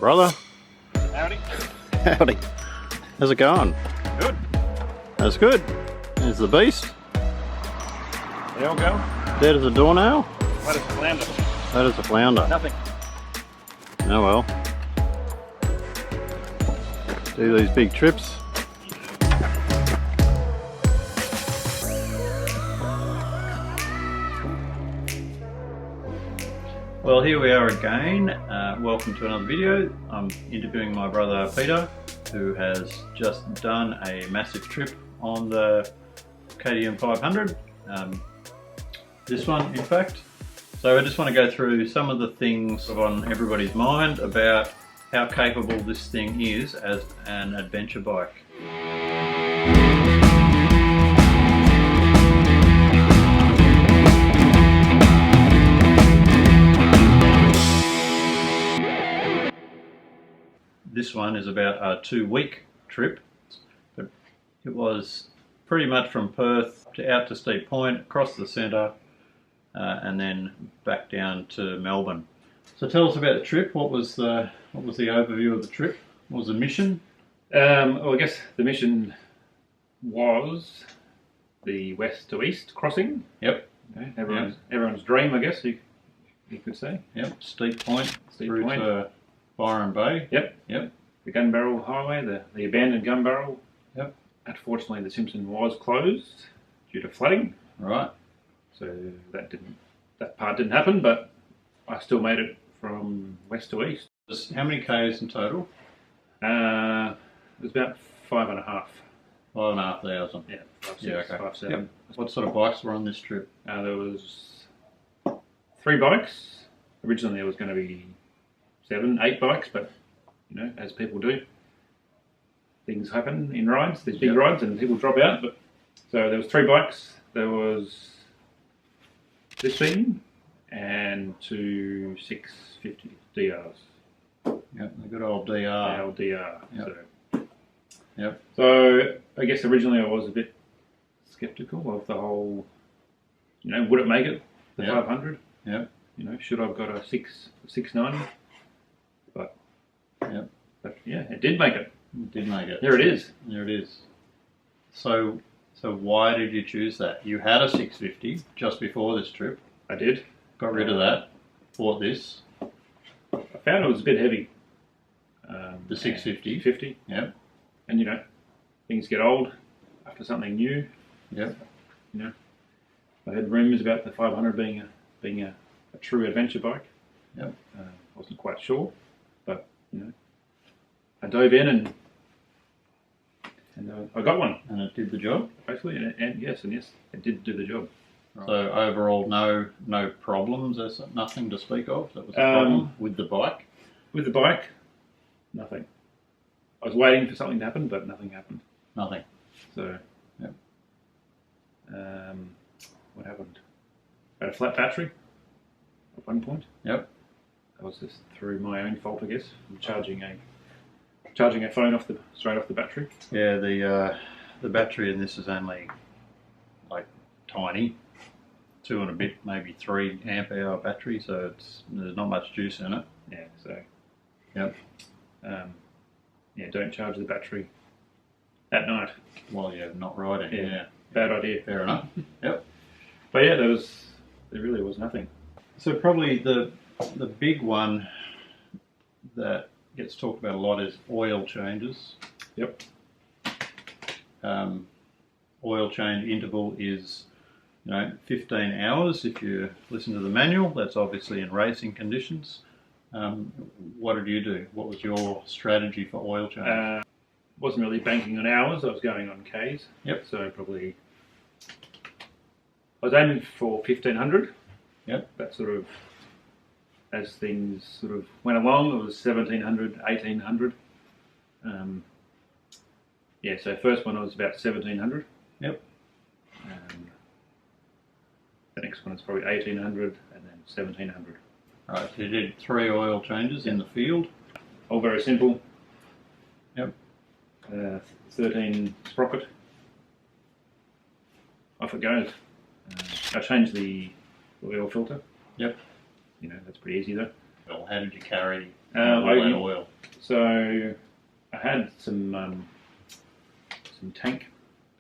Brother. Howdy. Howdy. How's it going? Good. That's good. There's the beast. They all go. Dead as a doornail. What is the flounder? That is a flounder. Nothing. Oh well. Do these big trips. Well, here we are again. Welcome to another video. I'm interviewing my brother Peter, who has just done a massive trip on the KTM 500. This one, in fact. So I just want to go through some of the things on everybody's mind about how capable this thing is as an adventure bike. This one is about a 2-week trip, but it was pretty much from Perth out to Steep Point, across the centre, and then back down to Melbourne. So tell us about the trip. What was the overview of the trip? What was the mission? Well, I guess the mission was the west to east crossing. Yep. Okay. Everyone's dream, I guess you could say. Yep. Steep Point through Point. to Byron Bay. Yep. Yep. The Gun Barrel Highway, the abandoned Gun Barrel. Yep. Unfortunately, the Simpson was closed due to flooding. Right. So that part didn't happen, but I still made it from west to east. How many Ks in total? It was about 5.5. 5,500. Yeah, 5, 6, Yeah, okay. 5, 7. Yep. What sort of bikes were on this trip? There was 3 bikes. Originally there was going to be 7, 8 bikes, but you know, as people do, things happen in rides. There's big rides and people drop out. But so there was 3 bikes. There was this thing and 2 650 DRs. Yep, the good old DR. Old DR. Yep. Yep. So I guess originally I was a bit skeptical of the whole. You know, would it make it the 500? Yep. You know, should I've got a 690? But yeah, it did make it. It did make it. There it is. There it is. So why did you choose that? You had a 650 just before this trip. I did. Got rid of that. Bought this. I found it was a bit heavy. The 650. 50. Yep. And you know, things get old after something new. Yep. You know, I heard rumours about the 500 being a true adventure bike. Yep. Wasn't quite sure, but you know, I dove in and I got one. And it did the job? Basically, and yes, it did do the job. Right. So overall, no problems. There's nothing to speak of. That was a problem with the bike. With the bike, nothing. I was waiting for something to happen, but nothing happened. Nothing. So, yep. What happened? I had a flat battery at one point. Yep. That was just through my own fault, I guess. I'm charging a phone straight off the battery. Yeah, the battery in this is only like tiny, 2 and a bit, maybe 3 amp hour battery, so there's not much juice in it. Yeah, so yep. Yeah, don't charge the battery at night while you're not riding. Yeah. Bad idea. Fair enough. Yep. But yeah, there really was nothing. So probably the big one that gets talked about a lot is oil changes. Yep. Oil change interval is 15 hours if you listen to the manual. That's obviously in racing conditions. What did you do? What was your strategy for oil change? Wasn't really banking on hours. I was going on Ks. Yep. So probably I was aiming for 1500. Yep. That sort of, as things sort of went along, it was 1700, 1800. Yeah, so first one was about 1700. Yep. The next one is probably 1800 and then 1700. Right, so you did 3 oil changes in the field. All very simple. Yep. 13 sprocket. Off it goes. I changed the oil filter. Yep. You know, that's pretty easy though. fill? How did you carry I all that oil? So I had some tank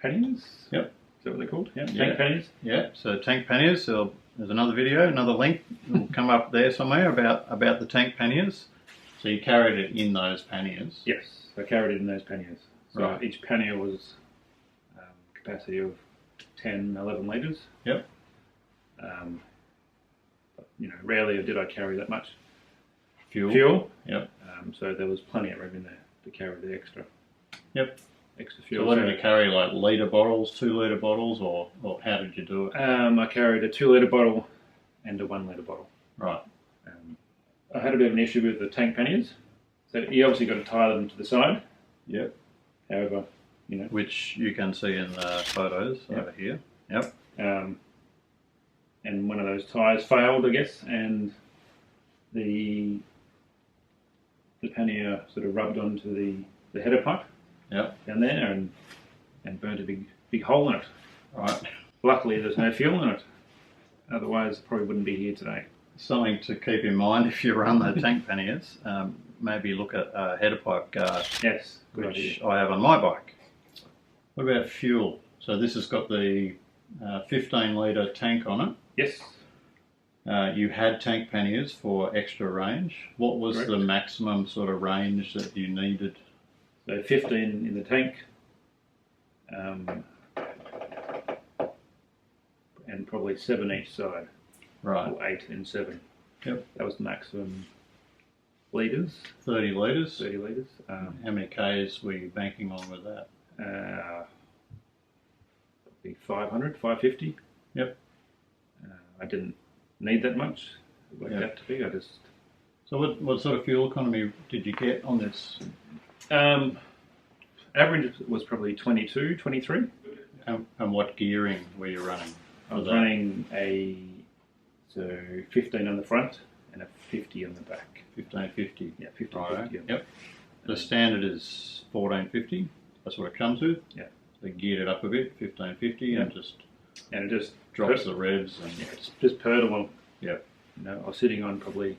panniers. Yep. Is that what they're called? Yeah. Yeah. Tank panniers. Yeah. So tank panniers. So there's another video, another link will come up there somewhere about the tank panniers. So you carried it in those panniers. Yes, I carried it in those panniers. So Right. each pannier was capacity of 10, 11 litres. Yep. But, rarely did I carry that much Fuel. Yep. So there was plenty of room in there to carry the extra. Yep. Extra fuel. So what did you carry, like litre bottles, 2 litre bottles, or how did you do it? I carried a 2 litre bottle and a 1 litre bottle. Right. I had a bit of an issue with the tank panniers. So you obviously got to tie them to the side. Yep. However, Which you can see in the photos over here. Yep. And one of those tyres failed, I guess, and the pannier sort of rubbed onto the header pipe. Yep. Down there and burnt a big hole in it. Right. Luckily, there's no fuel in it. Otherwise, I probably wouldn't be here today. Something to keep in mind if you run the tank panniers, maybe look at a header pipe guard, Yes, good which idea. I have on my bike. What about fuel? So this has got the 15 litre tank on it. Yes. You had tank panniers for extra range. What was Correct. the maximum sort of range that you needed? So 15 in the tank, and probably 7 each side. Right. Or 8 and 7. Yep. That was the maximum litres. 30 litres. 30 litres. How many Ks were you banking on with that? Probably 500, 550. Yep. I didn't need that much. It worked Yep. out to be. I just So what sort of fuel economy did you get on this? average was probably 22, 23. And what gearing were you running? I was running 15 on the front and a 50 on the back. 1550. Yeah, 50. Right. 50 Yep. The standard is 1450. That's what it comes with. Yeah. So they geared it up a bit, 1550, and just And it just drops the revs and just purred along. Yep. I was sitting on probably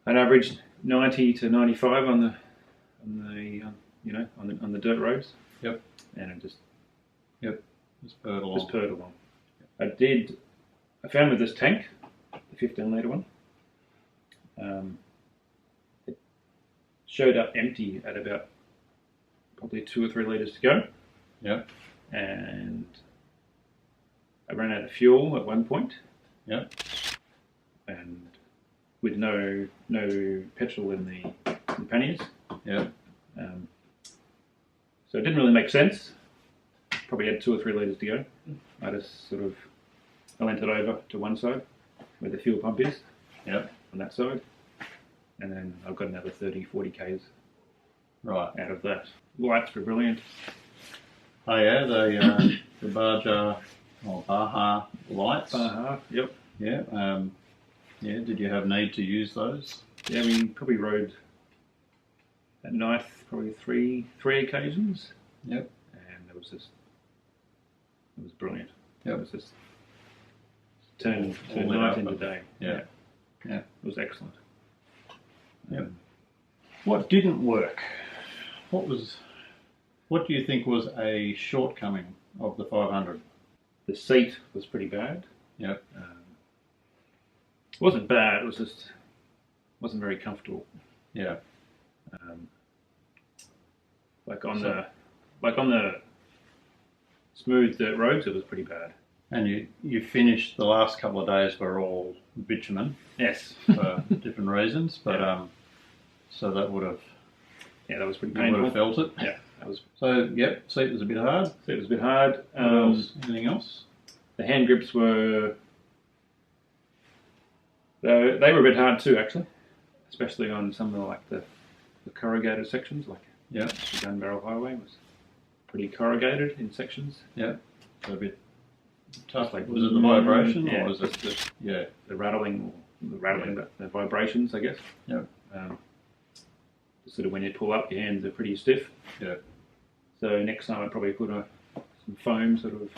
an average 90 to 95 on the dirt roads. Yep. And it just purred along. Just purred along. I found with this tank, the 15 litre one, it showed up empty at about probably 2 or 3 litres to go. Yep. And I ran out of fuel at one point. Yep. And with no petrol in the panniers. Yep. So it didn't really make sense. Probably had 2 or 3 litres to go. I just I lent it over to one side where the fuel pump is. Yep. On that side. And then I've got another 30, 40 Ks Right. out of that. Lights were brilliant. Oh yeah, the Baja lights. Yep. Yeah. Yeah. Did you have need to use those? Yeah, we probably rode at night probably three occasions. Yep. And it was brilliant. Yep. It was just turned All lit night up. into day. Yeah. Yeah. It was excellent. Yep. What didn't work? What do you think was a shortcoming of the 500? The seat was pretty bad. Yep. It wasn't bad. It was just wasn't very comfortable. Yeah. Like on the smooth dirt roads, it was pretty bad. And you finished the last couple of days were all bitumen Yes. for different reasons, but so that would have Yeah, that was pretty you would painful. have felt it. Yeah, that was. So yep, seat was a bit hard. Seat was a bit hard. What else? Anything else? The hand grips were. They were a bit hard too, actually, especially on some of the corrugated sections, like Yeah. the Gun Barrel Highway was pretty corrugated in sections. Yeah. So a bit tough. Like, Was it the vibration yeah, or was it just the rattling, but the vibrations, I guess. Yeah. Sort of when you pull up, your hands are pretty stiff. Yeah. So next time I'd probably put some foam sort of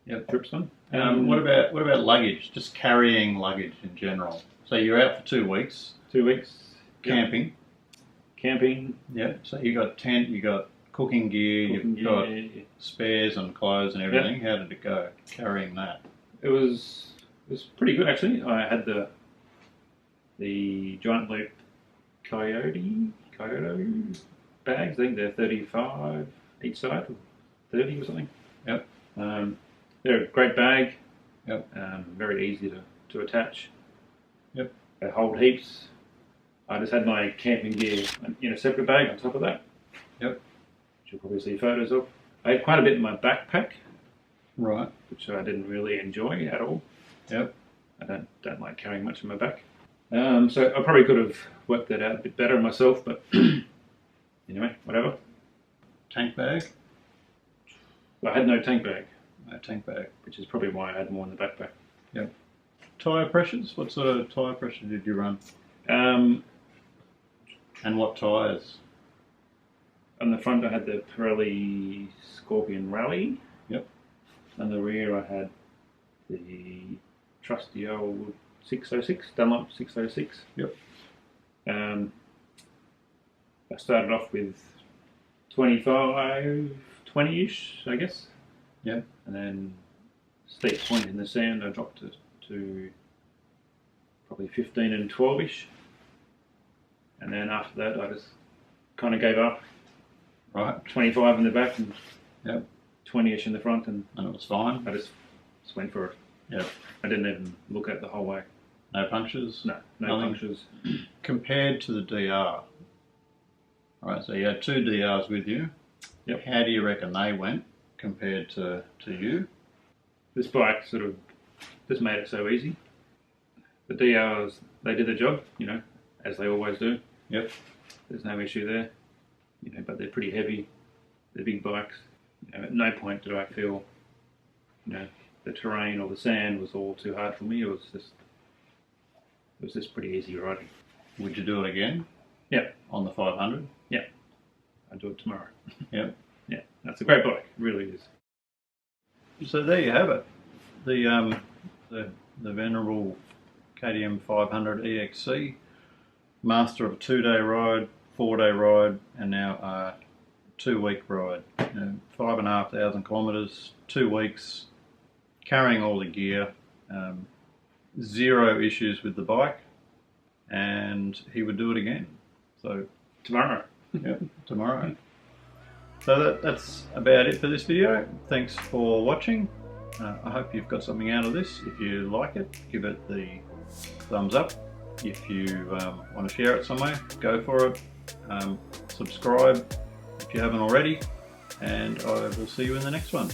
Yep. grips on. What about luggage? Just carrying luggage in general. So you're out for 2 weeks. 2 weeks. Camping. Camping. Yeah. So you got tent, you got cooking gear, you've got spares and clothes and everything. How did it go carrying that? It was pretty good actually. I had the giant loop Kyoto bags. I think they're 35 each side, or 30 or something. Yep. They're a great bag. Yep. Very easy to attach. Yep. They hold heaps. I just had my camping gear in a separate bag on top of that. Yep. Which you'll probably see photos of. I had quite a bit in my backpack. Right. Which I didn't really enjoy at all. Yep. I don't like carrying much in my back. So I probably could have worked that out a bit better myself, but anyway, whatever. Tank bag? I had no tank bag. No tank bag. Which is probably why I had more in the backpack. Yep. Tyre pressures? What sort of tyre pressure did you run? And what tyres? On the front I had the Pirelli Scorpion Rally. Yep. On the rear I had the trusty old 606, Dunlop 606. Yep. I started off with 25, 20-ish, I guess. Yep. And then steep point in the sand, I dropped it to probably 15 and 12-ish. And then after that, I just kind of gave up. Right. 25 in the back and yep. 20-ish in the front, and it was fine. I just went for it. Yep. I didn't even look at the whole way. No punctures? No punctures. Compared to the DR. Alright, so you had 2 DRs with you. Yep. How do you reckon they went compared to you? This bike sort of just made it so easy. The DRs, they did the job, as they always do. Yep. There's no issue there, but they're pretty heavy. They're big bikes. At no point did I feel, the terrain or the sand was all too hard for me. It was just pretty easy riding. Would you do it again? Yeah. On the 500? Yeah. I'd do it tomorrow. Yep. Yeah. That's a great bike. It really is. So there you have it. The venerable KTM 500 EXC, master of a 2-day ride, 4-day ride, and now a 2-week ride. 5,500 kilometres, 2 weeks, carrying all the gear, 0 issues with the bike, and he would do it again. So tomorrow. Yep, tomorrow. So that's about it for this video. Thanks for watching. I hope you've got something out of this. If you like it, give it the thumbs up. If you want to share it somewhere, go for it. Subscribe if you haven't already, and I will see you in the next one.